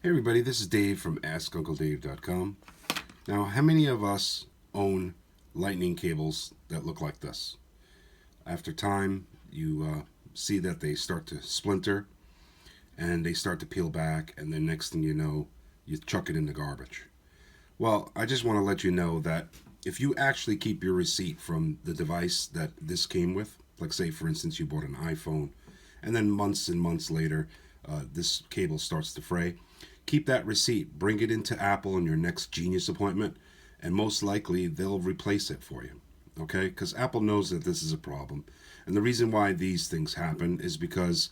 Hey everybody, this is Dave from AskUncleDave.com. Now, how many of us own lightning cables that look like this? After time, you see that they start to splinter and they start to peel back, and then next thing you know, you chuck it in the garbage. Well, I just want to let you know that if you actually keep your receipt from the device that this came with, like say for instance you bought an iPhone, and then months and months later this cable starts to fray, keep that receipt, bring it into Apple in your next Genius appointment, and most likely they'll replace it for you. Okay? Because Apple knows that this is a problem. And the reason why these things happen is because,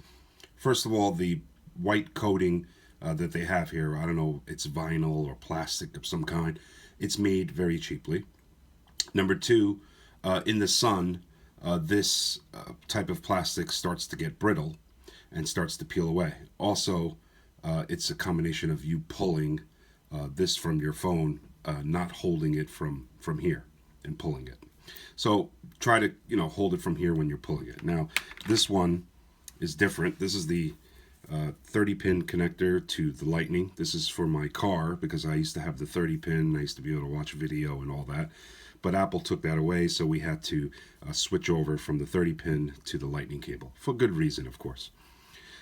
first of all, the white coating that they have here, I don't know, it's vinyl or plastic of some kind, it's made very cheaply. Number two, in the sun, this type of plastic starts to get brittle and starts to peel away. Also, it's a combination of you pulling this from your phone, not holding it from here and pulling it. So try to hold it from here when you're pulling it. Now this one is different. This is the 30-pin connector to the lightning. This is for my car because I used to have the 30-pin. I used to be able to watch video and all that. But Apple took that away, so we had to switch over from the 30-pin to the lightning cable. For good reason, of course.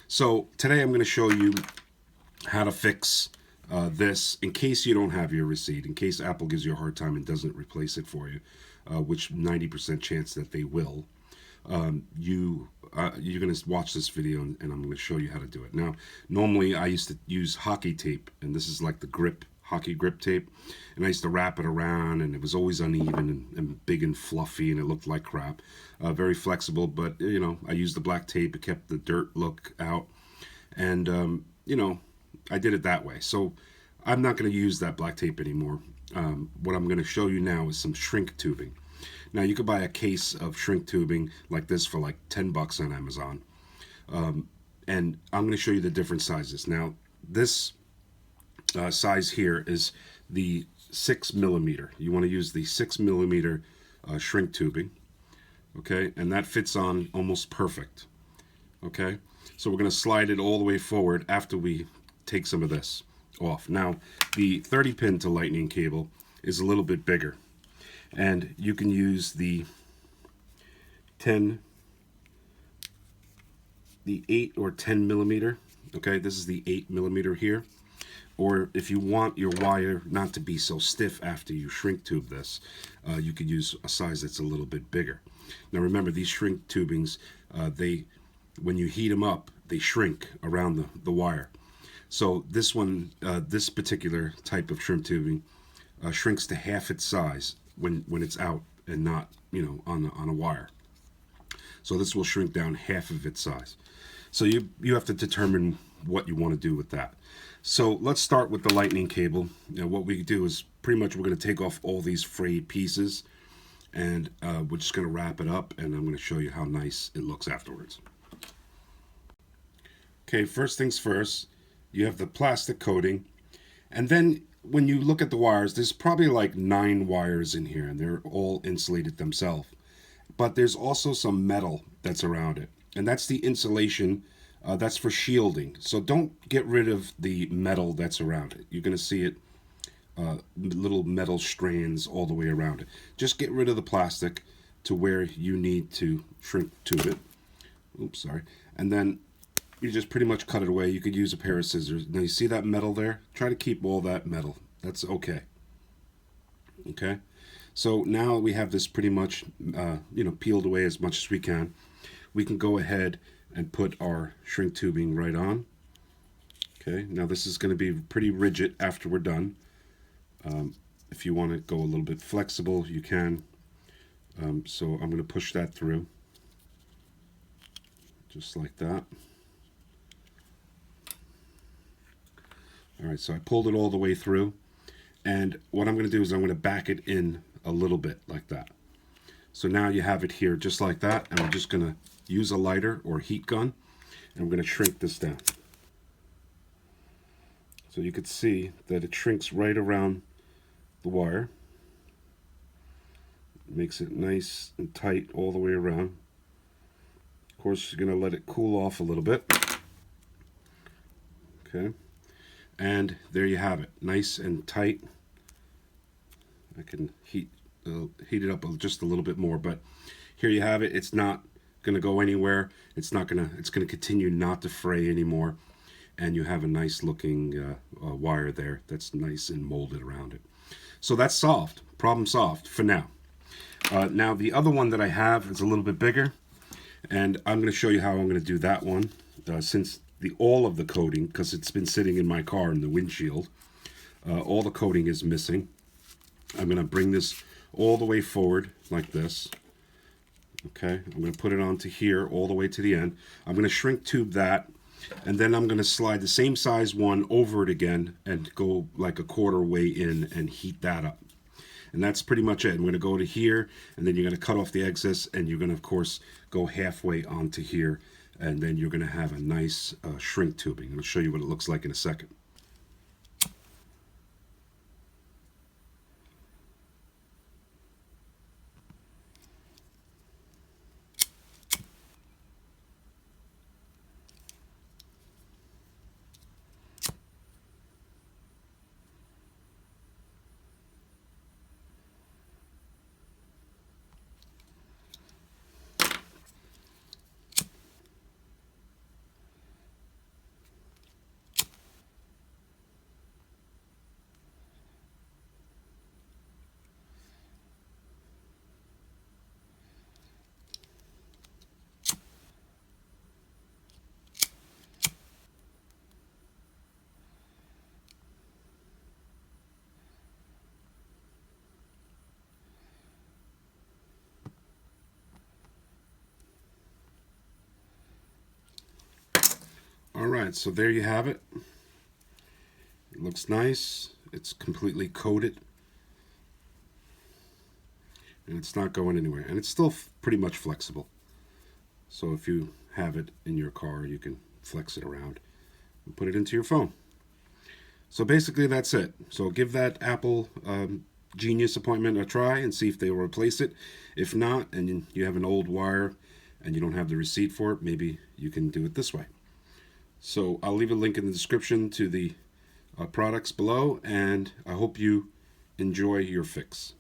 So today I'm going to show you how to fix this in case you don't have your receipt, in case Apple gives you a hard time and doesn't replace it for you, which 90% chance that they will. You're going to watch this video and I'm going to show you how to do it. Now, normally I used to use hockey tape, and this is like the grip, hockey grip tape, and I used to wrap it around, and it was always uneven and big and fluffy, and it looked like crap. Very flexible, but I used the black tape. It kept the dirt look out, and I did it that way. So I'm not going to use that black tape anymore. What I'm going to show you now is some shrink tubing. Now you could buy a case of shrink tubing like this for like $10 on Amazon, and I'm going to show you the different sizes. Now this size here is the 6mm. You want to use the 6mm shrink tubing, okay, and that fits on almost perfect. Okay, so we're going to slide it all the way forward after we take some of this off. Now the 30-pin to lightning cable is a little bit bigger, and you can use the 8 or 10mm. Okay, this is the 8mm here. Or if you want your wire not to be so stiff after you shrink tube this, you could use a size that's a little bit bigger. Now remember, these shrink tubings, when you heat them up, they shrink around the wire. So this one, this particular type of shrink tubing shrinks to half its size when it's out and not on a wire. So this will shrink down half of its size. So you have to determine what you want to do with that. So let's start with the lightning cable. What we do is pretty much we're going to take off all these frayed pieces, and we're just going to wrap it up, and I'm going to show you how nice it looks afterwards. Okay, first things first, you have the plastic coating, and then when you look at the wires, there's probably like 9 wires in here, and they're all insulated themselves. But there's also some metal that's around it, and that's the insulation. That's for shielding. So don't get rid of the metal that's around it. You're going to see it, little metal strands all the way around it. Just get rid of the plastic to where you need to shrink tube it. Oops, sorry. And then you just pretty much cut it away. You could use a pair of scissors. Now you see that metal there? Try to keep all that metal. That's okay. Okay? So now we have this pretty much, peeled away as much as we can. We can go ahead and put our shrink tubing right on. Okay, now this is going to be pretty rigid after we're done. If you want to go a little bit flexible, you can. So I'm going to push that through, just like that. Alright, so I pulled it all the way through, and what I'm going to do is I'm going to back it in a little bit like that. So now you have it here just like that, and I'm just going to use a lighter or heat gun, and we're going to shrink this down. So you can see that it shrinks right around the wire. It makes it nice and tight all the way around. Of course, you're going to let it cool off a little bit. Okay. And there you have it, nice and tight. I can heat it up just a little bit more, but here you have it. It's not going to go anywhere. It's going to continue not to fray anymore. And you have a nice looking wire there that's nice and molded around it. So that's solved. Problem solved for now. Now the other one that I have is a little bit bigger, and I'm going to show you how I'm going to do that one. Since all of the coating, because it's been sitting in my car in the windshield, all the coating is missing. I'm going to bring this all the way forward like this. Okay, I'm going to put it onto here all the way to the end. I'm going to shrink tube that, and then I'm going to slide the same size one over it again and go like a quarter way in and heat that up. And that's pretty much it. I'm going to go to here, and then you're going to cut off the excess, and you're going to, of course, go halfway onto here, and then you're going to have a nice shrink tubing. I'll show you what it looks like in a second. All right, so there you have it. It looks nice. It's completely coated, and it's not going anywhere, and it's still pretty much flexible. So if you have it in your car, you can flex it around and put it into your phone. So basically that's it. So give that Apple Genius appointment a try and see if they will replace it. If not, and you have an old wire and you don't have the receipt for it, maybe you can do it this way. So I'll leave a link in the description to the products below, and I hope you enjoy your fix.